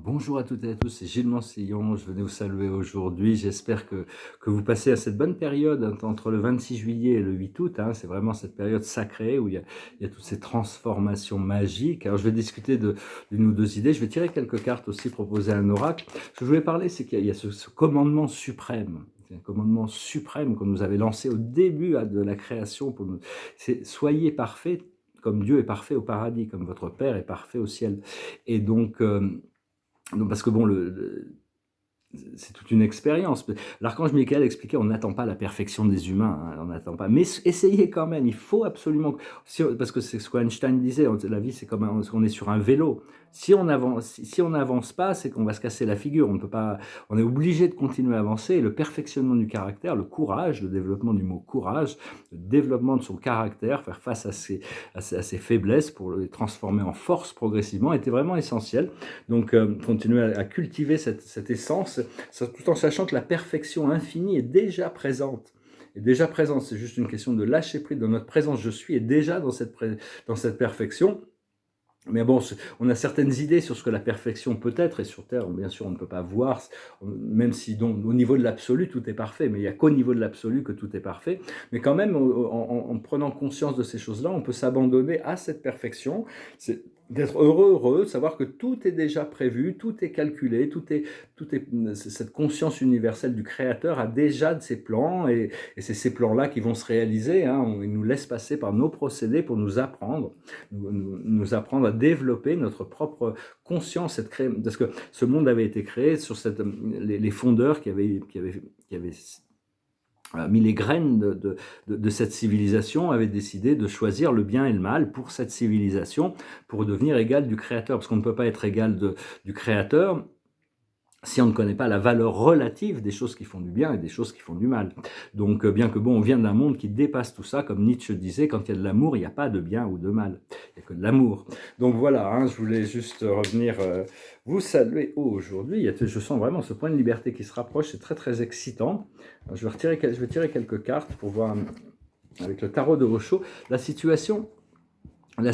Bonjour à toutes et à tous, c'est Gilles Mansillon, je venais vous saluer aujourd'hui. J'espère que vous passez à cette bonne période entre le 26 juillet et le 8 août. C'est vraiment cette période sacrée où il y a toutes ces transformations magiques. Alors je vais discuter d'une ou deux idées. Je vais tirer quelques cartes aussi, proposer un oracle. Ce que je voulais parler, c'est qu'il y a ce commandement suprême. C'est un commandement suprême qu'on nous avait lancé au début de la création. C'est soyez parfaits comme Dieu est parfait au paradis, comme votre Père est parfait au ciel. Et donc, parce que bon, c'est toute une expérience. L'archange Michael expliquait, on n'attend pas la perfection des humains, on n'attend pas. Mais essayez quand même, il faut absolument, parce que c'est ce qu'Einstein disait, la vie c'est comme on est sur un vélo. Si on n'avance pas, c'est qu'on va se casser la figure. On ne peut pas, on est obligé de continuer à avancer. Et le perfectionnement du caractère, le courage, le développement du mot courage, le développement de son caractère, faire face à ses faiblesses pour les transformer en force progressivement, était vraiment essentiel. Donc, continuer à cultiver cette essence, tout en sachant que la perfection infinie est déjà présente. C'est juste une question de lâcher prise de notre présence. Je suis est déjà dans cette perfection. Mais bon, on a certaines idées sur ce que la perfection peut être, et sur Terre, bien sûr, on ne peut pas voir, même si donc, au niveau de l'absolu, tout est parfait, mais il n'y a qu'au niveau de l'absolu que tout est parfait. Mais quand même, en prenant conscience de ces choses-là, on peut s'abandonner à cette perfection, c'est d'être heureux, de savoir que tout est déjà prévu, tout est calculé, cette conscience universelle du Créateur a déjà de ses plans, et c'est ces plans-là qui vont se réaliser. Il nous laisse passer par nos procédés pour nous apprendre à développer notre propre conscience, parce que ce monde avait été créé sur les fondeurs qui avaient mis les graines de cette civilisation, avaient décidé de choisir le bien et le mal pour cette civilisation, pour devenir égal du Créateur, parce qu'on ne peut pas être égal du Créateur si on ne connaît pas la valeur relative des choses qui font du bien et des choses qui font du mal. Donc, bien que bon, on vient d'un monde qui dépasse tout ça, comme Nietzsche disait, quand il y a de l'amour, il n'y a pas de bien ou de mal, il n'y a que de l'amour. Donc voilà, je voulais juste revenir vous saluer aujourd'hui. Je sens vraiment ce point de liberté qui se rapproche, c'est très très excitant. Alors, je vais tirer quelques cartes pour voir, avec le tarot de Osho, la situation. La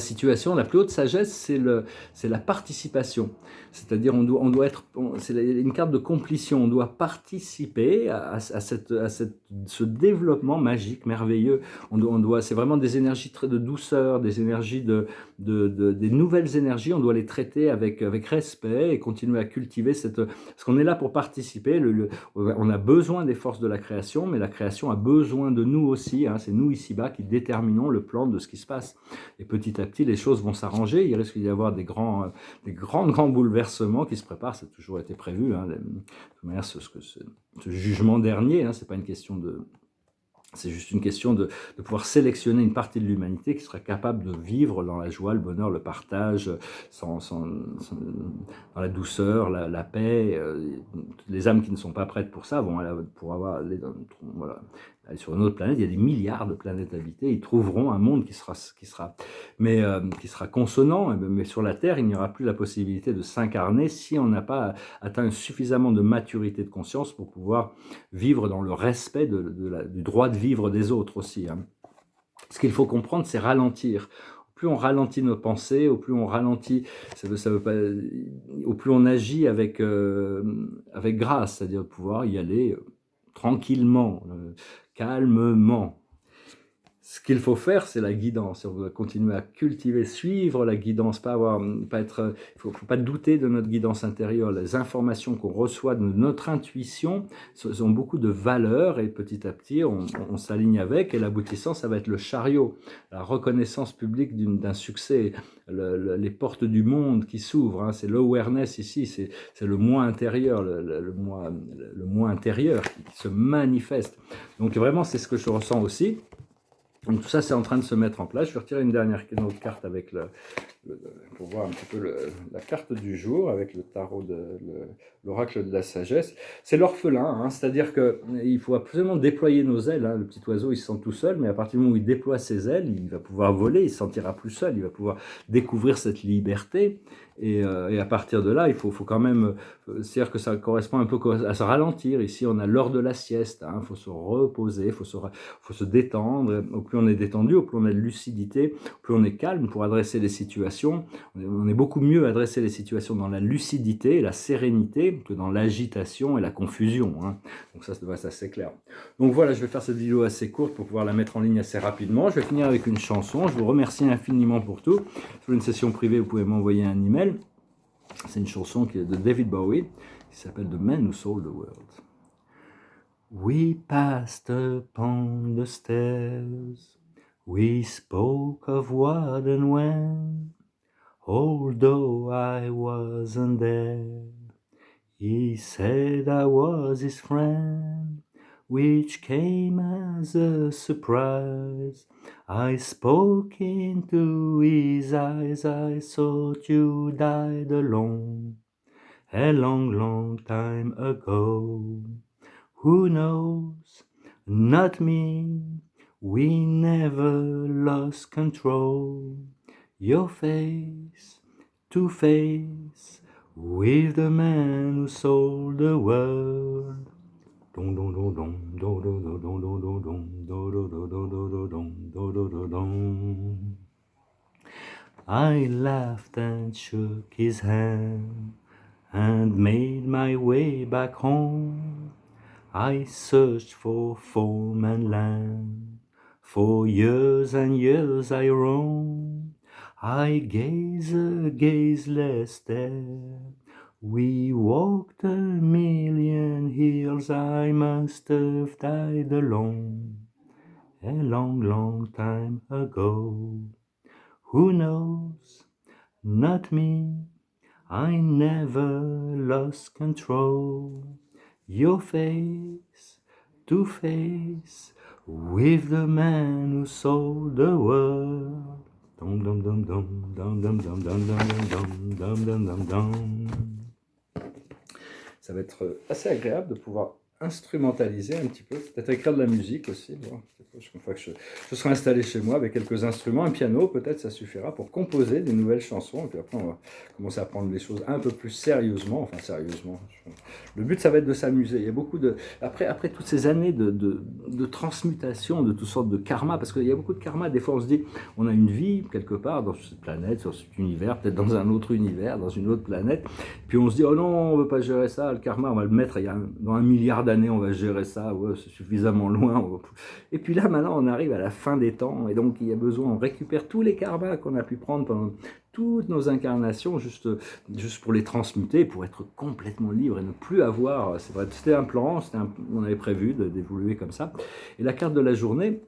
plus haute sagesse, c'est la participation. C'est-à-dire, on doit être, c'est une carte de complétion. On doit participer à ce développement magique, merveilleux. C'est vraiment des énergies de douceur, des énergies des nouvelles énergies. On doit les traiter avec respect et continuer à cultiver parce qu'on est là pour participer. On a besoin des forces de la création, mais la création a besoin de nous aussi. C'est nous ici-bas qui déterminons le plan de ce qui se passe. Et petit à petit, les choses vont s'arranger. Il risque d'y avoir des grands bouleversements qui se préparent. Ça a toujours été prévu. De toute manière, ce jugement dernier, c'est pas une question de... C'est juste une question de pouvoir sélectionner une partie de l'humanité qui serait capable de vivre dans la joie, le bonheur, le partage, dans la douceur, la paix. Les âmes qui ne sont pas prêtes pour ça vont aller sur une autre planète. Il y a des milliards de planètes habitées. Ils trouveront un monde qui sera consonant. Mais sur la Terre, il n'y aura plus la possibilité de s'incarner si on n'a pas atteint suffisamment de maturité de conscience pour pouvoir vivre dans le respect du droit de vivre des autres aussi. Ce qu'il faut comprendre, c'est ralentir. Plus on ralentit nos pensées, au plus on ralentit, au plus on agit avec grâce, c'est-à-dire pouvoir y aller tranquillement, calmement. Ce qu'il faut faire, c'est la guidance. On doit continuer à cultiver, suivre la guidance, il ne faut pas douter de notre guidance intérieure. Les informations qu'on reçoit de notre intuition ont beaucoup de valeur, et petit à petit, on s'aligne avec, et l'aboutissant, ça va être le chariot, la reconnaissance publique d'un succès, les portes du monde qui s'ouvrent. C'est l'awareness ici, c'est le moi intérieur, le moi intérieur qui se manifeste. Donc vraiment, c'est ce que je ressens aussi. Donc tout ça, c'est en train de se mettre en place. Je vais retirer une autre carte pour voir un petit peu la carte du jour avec le tarot l'oracle de la sagesse. C'est l'orphelin, c'est-à-dire qu'il faut absolument déployer nos ailes. Le petit oiseau, il se sent tout seul, mais à partir du moment où il déploie ses ailes, il va pouvoir voler, il ne se sentira plus seul, il va pouvoir découvrir cette liberté. Et à partir de là, il faut quand même, c'est-à-dire que ça correspond un peu à se ralentir. Ici, on a l'heure de la sieste, il faut se reposer, il faut se détendre. Au plus on est détendu, au plus on a de lucidité, au plus on est calme pour adresser les situations. situations. On est beaucoup mieux à dresser les situations dans la lucidité et la sérénité que dans l'agitation et la confusion, hein. Donc ça devrait être assez clair. Donc voilà, je vais faire cette vidéo assez courte pour pouvoir la mettre en ligne assez rapidement. Je vais finir avec une chanson. Je vous remercie infiniment pour tout. Si vous voulez une session privée, vous pouvez m'envoyer un email. C'est une chanson qui est de David Bowie qui s'appelle The Man Who Sold the World. We passed upon the stairs, we spoke of what and when, although I wasn't there. He said I was his friend, which came as a surprise. I spoke into his eyes, I thought you died alone, a long, long time ago. Who knows? Not me. We never lost control. Your face to face with the man who sold the world. Dong dong dong dong dong dong dong dong dong dong dong dong. I laughed and shook his hand and made my way back home. I searched for foam and land, for years and years I roamed. I gazeless there. We walked a million hills, I must have died alone, a long, long time ago. Who knows? Not me. I never lost control. Your face to face with the man who sold the world. Dum dum dum dum dum dum dum dum dum dum dum dum dum. Ça va être assez agréable de pouvoir instrumentaliser un petit peu, peut-être écrire de la musique aussi. Une fois que je serai installé chez moi avec quelques instruments, un piano, peut-être ça suffira pour composer des nouvelles chansons. Et puis après, on va commencer à prendre les choses un peu plus sérieusement. Enfin, sérieusement. Le but, ça va être de s'amuser. Il y a beaucoup de... Après toutes ces années de transmutation, de toutes sortes de karma, parce qu'il y a beaucoup de karma. Des fois, on se dit, on a une vie quelque part dans cette planète, sur cet univers, peut-être dans un autre univers, dans une autre planète. Puis on se dit, oh non, on ne veut pas gérer ça, le karma, on va le mettre dans 1 milliard d'années, on va gérer ça, ouais, c'est suffisamment loin. Et puis là, maintenant, on arrive à la fin des temps, et donc il y a besoin, on récupère tous les karmas qu'on a pu prendre pendant toutes nos incarnations, juste pour les transmuter, pour être complètement libre et ne plus avoir, c'est vrai, c'était un plan, on avait prévu d'évoluer comme ça. Et la carte de la journée,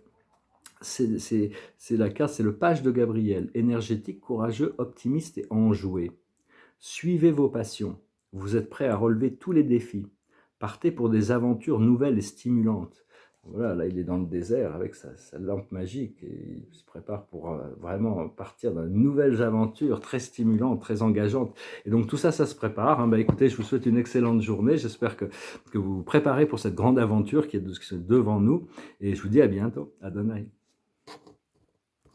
c'est la carte, c'est le page de Gabriel, énergétique, courageux, optimiste et enjoué. Suivez vos passions, vous êtes prêt à relever tous les défis. Partez pour des aventures nouvelles et stimulantes. Voilà, là il est dans le désert avec sa lampe magique et il se prépare pour vraiment partir dans de nouvelles aventures très stimulantes, très engageantes. Et donc tout ça, ça se prépare. Hein. Écoutez, je vous souhaite une excellente journée. J'espère que vous vous préparez pour cette grande aventure qui est devant nous. Et je vous dis à bientôt. Adonai.